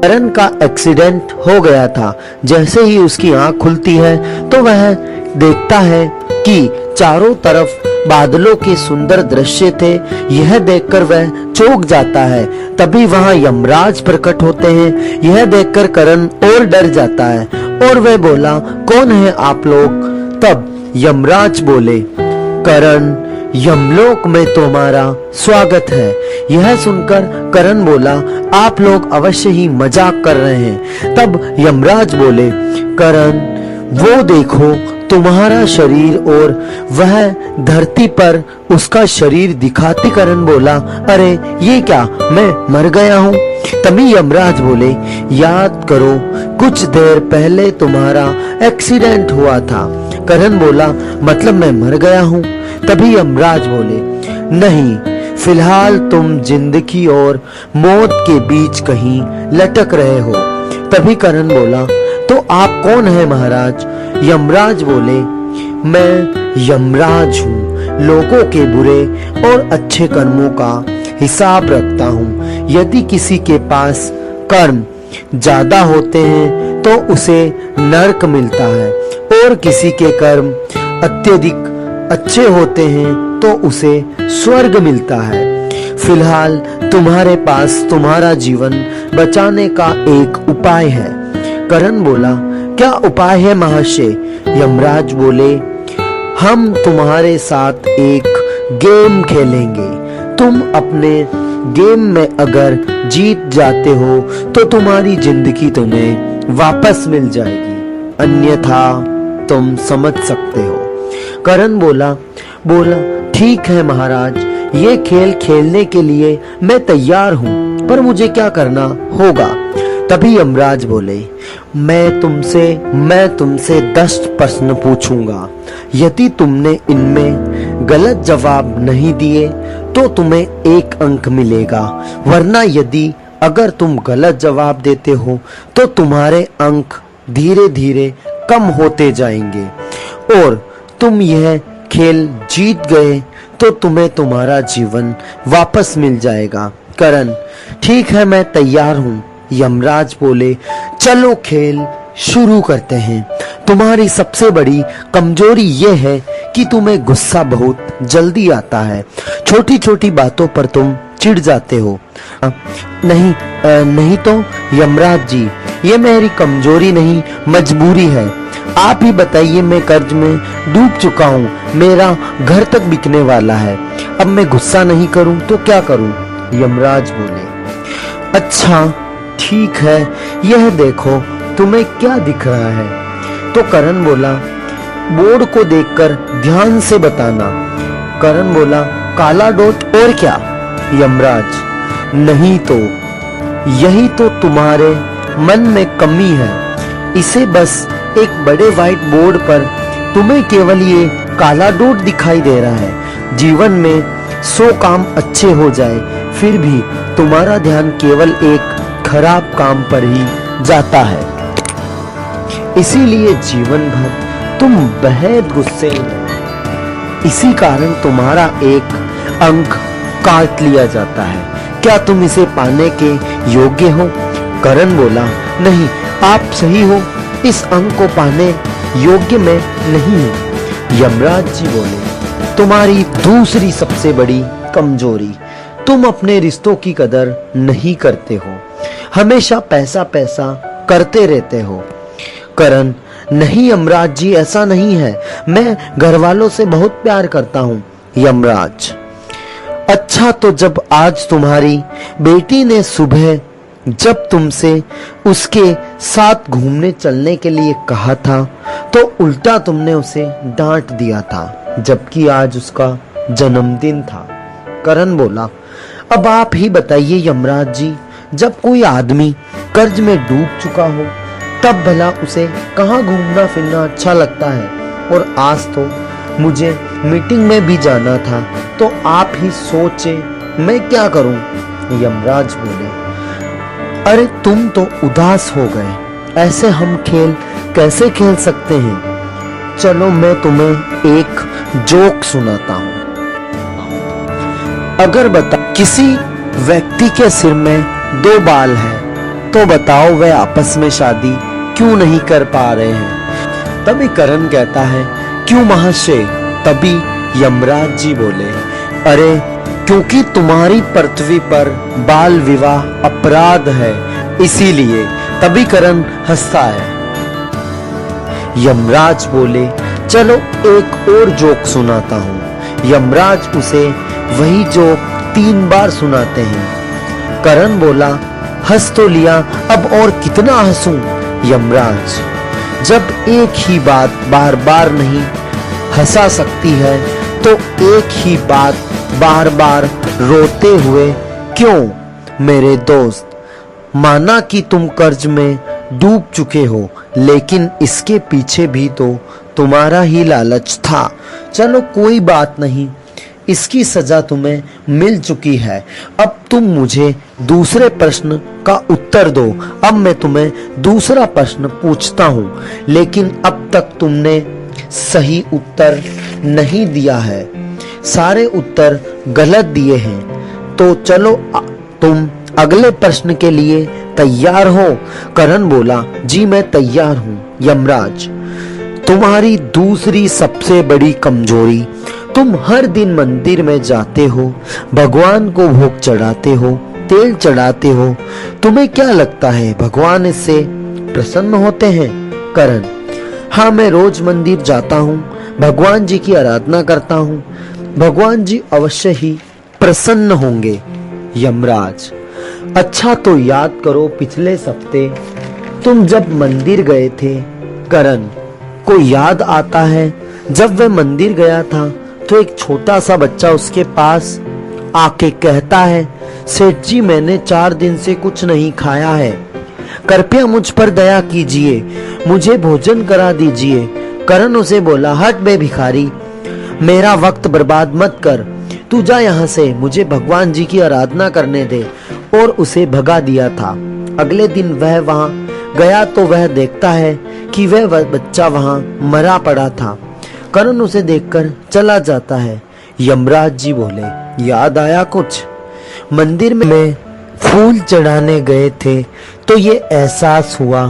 करण का एक्सीडेंट हो गया था। जैसे ही उसकी आंख खुलती है तो वह देखता है कि चारों तरफ बादलों के सुंदर दृश्य थे। यह देखकर वह चौंक जाता है। तभी वहां यमराज प्रकट होते हैं। यह देखकर करण और डर जाता है और वह बोला, कौन है आप लोग? तब यमराज बोले, करण, यमलोक में तुम्हारा स्वागत है। यह सुनकर करण बोला, आप लोग अवश्य ही मजाक कर रहे हैं। तब यमराज बोले, करण, वो देखो तुम्हारा शरीर और वह धरती पर उसका शरीर दिखाती करण बोला, अरे ये क्या, मैं मर गया हूँ। तभी यमराज बोले, याद करो कुछ देर पहले तुम्हारा एक्सीडेंट हुआ था। करण बोला, मतलब मैं मर गया हूँ? तभी यमराज बोले, नहीं, फिलहाल तुम जिंदगी और मौत के बीच कहीं लटक रहे हो। तभी करण बोला, तो आप कौन है महाराज? यमराज बोले, मैं यमराज हूँ, लोगों के बुरे और अच्छे कर्मों का हिसाब रखता हूँ। यदि किसी के पास कर्म ज्यादा होते हैं तो उसे नरक मिलता है और किसी के कर्म अत्यधिक अच्छे होते हैं तो उसे स्वर्ग मिलता है। फिलहाल तुम्हारे पास तुम्हारा जीवन बचाने का एक उपाय है। करण बोला, क्या उपाय है महाशय? यमराज बोले, हम तुम्हारे साथ एक गेम खेलेंगे। तुम अपने गेम में अगर जीत जाते हो तो तुम्हारी जिंदगी तुम्हें वापस मिल जाएगी, अन्यथा तुम समझ सकते हो। करण बोला, ठीक है महाराज, ये खेल खेलने के लिए मैं तैयार हूँ, पर मुझे क्या करना होगा? तभी यमराज बोले, मैं तुमसे 10 प्रश्न पूछूंगा। यदि तुमने इनमें गलत जवाब नहीं दिए तो तुम्हें 1 अंक मिलेगा, वरना अगर तुम गलत जवाब देते हो तो तुम्हारे अंक धीरे धीरे कम होते जाएंगे और तुम यह खेल जीत गए तो तुम्हें तुम्हारा जीवन वापस मिल जाएगा। करण, ठीक है, मैं तैयार हूँ। यमराज बोले, चलो खेल शुरू करते हैं। तुम्हारी सबसे बड़ी कमजोरी यह है कि तुम्हें गुस्सा बहुत जल्दी आता है। छोटी छोटी बातों पर तुम चिढ़ जाते हो। नहीं तो यमराज जी, ये मेरी कमजोरी नहीं, मजबूरी है। आप ही बताइए, मैं कर्ज में डूब चुका हूँ, मेरा घर तक बिकने वाला है। अब मैं गुस्सा नहीं करूँ तो क्या करूँ? यमराज बोले, अच्छा ठीक है, यह देखो तुम्हें क्या दिख रहा है? तो करण बोला, बोर्ड को देखकर ध्यान से बताना। करण बोला, काला डॉट और क्या? यमराज, नहीं तो यही तो तुम्हारे मन में कमी है। इसे बस एक बड़े व्हाइट बोर्ड पर तुम्हें केवल ये काला डॉट दिखाई दे रहा है। जीवन में 100 काम अच्छे हो जाए फिर भी तुम्हारा ध्यान केवल एक खराब काम पर ही जाता है। इसीलिए जीवन भर तुम बेहद गुस्से में हो। इसी कारण तुम्हारा एक अंक काट लिया जाता है। क्या तुम इसे पाने के योग्य हो? करण बोला, नहीं, आप सही हो, इस अंक को पाने योग्य मैं नहीं हूँ। यमराज जी बोले, तुम्हारी दूसरी सबसे बड़ी कमजोरी, तुम अपने रिश्तों की कदर नहीं करते हो, हमेशा पैसा पैसा करते रहते हो। करण, नहीं यमराज जी, ऐसा नहीं है, मैं घर वालों से बहुत प्यार करता हूँ। यमराज, अच्छा, तो जब आज तुम्हारी बेटी ने सुबह जब तुमसे उसके साथ घूमने चलने के लिए कहा था तो उल्टा तुमने उसे डांट दिया था, जबकि आज उसका जन्मदिन था। करण बोला, अब आप ही बताइए यमराज जी, जब कोई आदमी कर्ज में डूब चुका हो तब भला उसे कहाँ घूमना फिरना अच्छा लगता है? और आज तो मुझे मीटिंग में भी जाना था, तो आप ही सोचे मैं क्या करूं? यमराज बोले, अरे तुम तो उदास हो गए, ऐसे हम खेल कैसे खेल सकते हैं? चलो मैं तुम्हें एक जोक सुनाता हूं। अगर बता, किसी व्यक्ति के सिर में 2 बाल हैं, तो बताओ वे आपस में शादी क्यों नहीं कर पा रहे हैं। तभी करण कहता है, क्यों महाशय? तभी यमराज जी बोले, अरे क्योंकि तुम्हारी पृथ्वी पर बाल विवाह अपराध है, इसीलिए। तभी करण हंसता है। यमराज बोले, चलो एक और जोक सुनाता हूँ। यमराज उसे वही जोक 3 बार सुनाते हैं। करण बोला, हंस तो लिया, अब और कितना हंसूं? यमराज, जब एक ही बात बार बार नहीं हंसा सकती है तो एक ही बात बार बार रोते हुए क्यों? मेरे दोस्त, माना कि तुम कर्ज में डूब चुके हो, लेकिन इसके पीछे भी तो तुम्हारा ही लालच था। चलो कोई बात नहीं, इसकी सजा तुम्हें मिल चुकी है। अब तुम मुझे दूसरे प्रश्न का उत्तर दो। अब मैं तुम्हें दूसरा प्रश्न पूछता हूँ, लेकिन अब तक तुमने सही उत्तर नहीं दिया है, सारे उत्तर गलत दिए हैं। तो चलो तुम अगले प्रश्न के लिए तैयार हो? करण बोला, जी मैं तैयार हूँ। यमराज, तुम्हारी दूसरी सबसे बड़ी कमजोरी, तुम हर दिन मंदिर में जाते हो, भगवान को भोग चढ़ाते हो, तेल चढ़ाते हो, तुम्हें क्या लगता है भगवान इससे प्रसन्न होते हैं? करण, हाँ मैं रोज मंदिर जाता हूँ, भगवान जी की आराधना करता हूँ, भगवान जी अवश्य ही प्रसन्न होंगे। यमराज, अच्छा तो याद करो पिछले हफ्ते तुम जब मंदिर गए थे। करण को याद आता है, जब वह मंदिर गया था तो एक छोटा सा बच्चा उसके पास आके कहता है, सेठ जी मैंने 4 दिन से कुछ नहीं खाया है, कृपया मुझ पर दया कीजिए, मुझे भोजन करा दीजिए। करण उसे बोला, हट बे भिखारी, मेरा वक्त बर्बाद मत कर, तू जा यहाँ से, मुझे भगवान जी की आराधना करने दे। और उसे भगा दिया था। अगले दिन वह वहां गया तो वह देखता है कि वह बच्चा वहां मरा पड़ा था। करण उसे देखकर चला जाता है। यमराज जी बोले, याद आया कुछ? मंदिर में फूल चढ़ाने गए थे तो ये एहसास हुआ,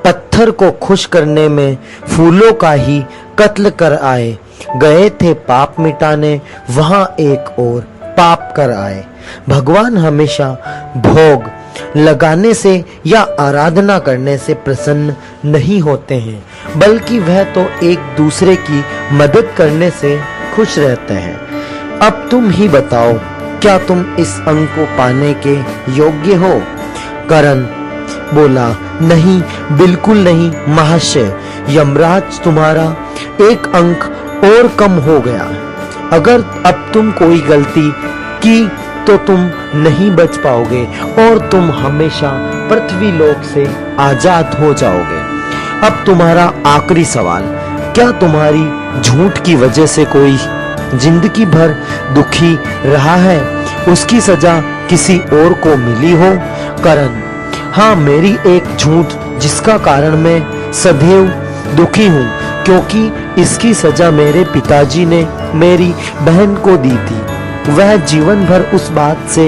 पत्थर को खुश करने में फूलों का ही कत्ल कर आए। गए थे पाप मिटाने, वहां एक और पाप कर आए। भगवान हमेशा भोग लगाने से या आराधना करने से प्रसन्न नहीं होते हैं, बल्कि वह तो एक दूसरे की मदद करने से खुश रहते हैं। अब तुम ही बताओ, क्या तुम इस अंक को पाने के योग्य हो? करण बोला, नहीं, बिल्कुल नहीं महाशय, यमराज तुम्हारा एक अंक और कम हो गया। अगर अब तुम कोई गलती की तो तुम नहीं बच पाओगे और तुम हमेशा पृथ्वी लोक से आजाद हो जाओगे। अब तुम्हारा आखिरी सवाल, क्या तुम्हारी झूठ की वजह से कोई जिंदगी भर दुखी रहा है, उसकी सजा किसी और को मिली हो? करण, हाँ, मेरी एक झूठ जिसका कारण मैं सदैव दुखी हूँ, क्योंकि इसकी सजा मेरे पिताजी ने मेरी बहन को दी थी। वह जीवन भर उस बात से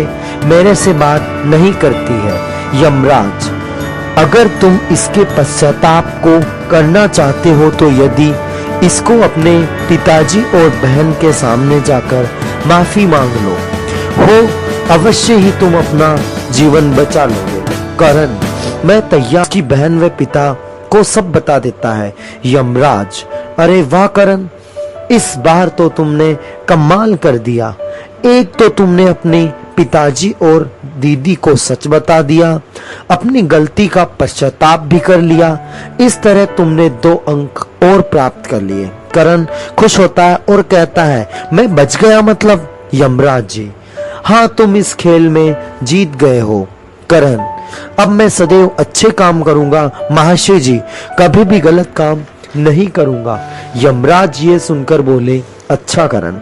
मेरे से बात नहीं करती है। यमराज, अगर तुम इसके पश्चाताप को करना चाहते हो तो यदि इसको अपने पिताजी और बहन के सामने जाकर माफी मांग लो, हो अवश्य ही तुम अपना जीवन बचा लोगे। करण, मैं तैयार की बहन व पिता को सब बता देता है। यमराज, अरे वाह करण, इस बार तो तुमने कमाल कर दिया। एक तो तुमने अपने पिताजी और दीदी को सच बता दिया, अपनी गलती का पश्चाताप भी कर लिया। इस तरह तुमने 2 अंक और प्राप्त कर लिए। करण खुश होता है और कहता है, मैं बच गया मतलब? यमराज जी, हाँ, तुम इस खेल में जीत गए हो। करण, अब मैं सदैव अच्छे काम करूंगा महाशय जी, कभी भी गलत काम नहीं करूंगा। यमराज ये सुनकर बोले, अच्छा करण,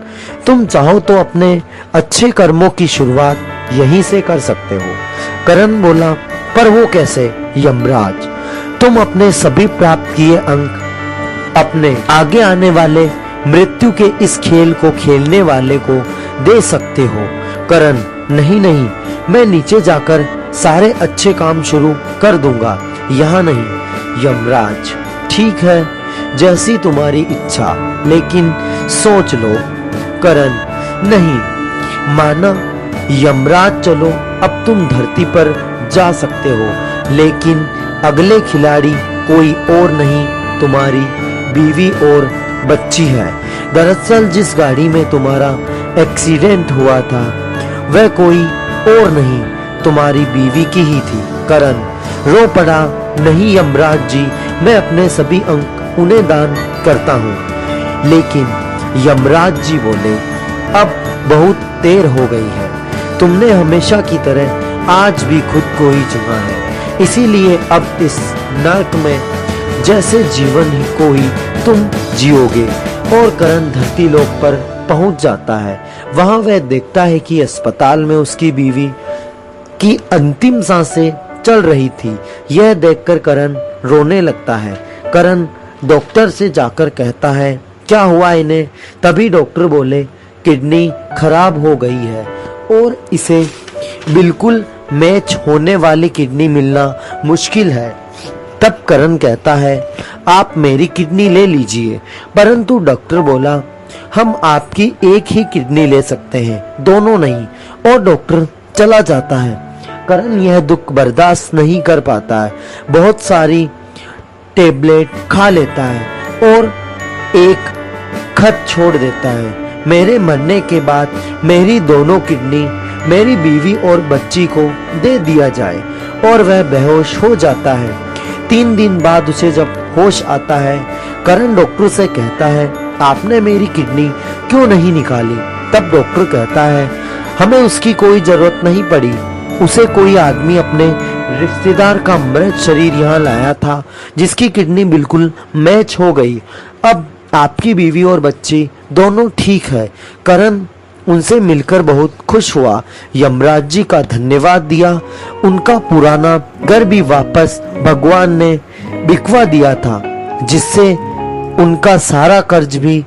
तुम चाहो तो अपने अच्छे कर्मों की शुरुआत यहीं से कर सकते हो। करण बोला, पर वो कैसे? यमराज, तुम अपने सभी प्राप्त किए अंक अपने आगे आने वाले मृत्यु के इस खेल को खेलने वाले को दे सकते हो। करण, नहीं नहीं, मैं नीचे जाकर सारे अच्छे काम शुरू कर दूंगा, यहाँ नहीं। यमराज, ठीक है, जैसी तुम्हारी इच्छा, लेकिन सोच लो। करण, नहीं माना। यमराज, चलो अब तुम धरती पर जा सकते हो, लेकिन अगले खिलाड़ी कोई और नहीं, तुम्हारी बीवी और बच्ची है। दरअसल जिस गाड़ी में तुम्हारा एक्सीडेंट हुआ था वह कोई और नहीं, तुम्हारी बीवी की ही थी। करण रो पड़ा, नहीं यमराज जी, मैं अपने सभी अंक उन्हें दान करता हूँ। लेकिन यमराज जी बोले, अब बहुत देर हो गई है, तुमने हमेशा की तरह आज भी खुद को ही चुना है, इसीलिए अब इस नर्क में जैसे जीवन ही को ही तुम जियोगे। और करण धरती लोक पर पहुंच जाता है। वहां वह देखता है कि अस्पताल में उसकी बीवी की अंतिम सांसें चल रही थी। यह देखकर करण रोने लगता है। करण डॉक्टर से जाकर कहता है, क्या हुआ इन्हें? तभी डॉक्टर बोले, किडनी खराब हो गई है और इसे बिल्कुल मैच होने वाली किडनी मिलना मुश्किल है। तब करण कहता है, आप मेरी किडनी ले लीजिए। परंतु डॉक्टर बोला, हम आपकी एक ही किडनी ले सकते हैं, दोनों नहीं। और डॉक्टर चला जाता है। करण यह दुख बर्दाश्त नहीं कर पाता है, बहुत सारी टेबलेट खा लेता है और एक खत छोड़ देता है, मेरे मरने के बाद मेरी दोनों किडनी मेरी बीवी और बच्ची को दे दिया जाए। और वह बेहोश हो जाता है। 3 दिन बाद उसे जब होश आता है, करण डॉक्टर से कहता है, आपने मेरी किडनी क्यों नहीं निकाली? तब डॉक्टर कहता है, हमें उसकी कोई जरूरत नहीं पड़ी, उसे कोई आदमी अपने रिश्तेदार का मृत शरीर यहाँ लाया था, जिसकी किडनी बिल्कुल मैच हो गई। अब आपकी बीवी और बच्ची दोनों ठीक है। करण उनसे मिलकर बहुत खुश हुआ, यमराज जी का धन्यवाद दिया। उनका पुराना घर भी वापस भगवान ने बिकवा दिया था, जिससे उनका सारा कर्ज भी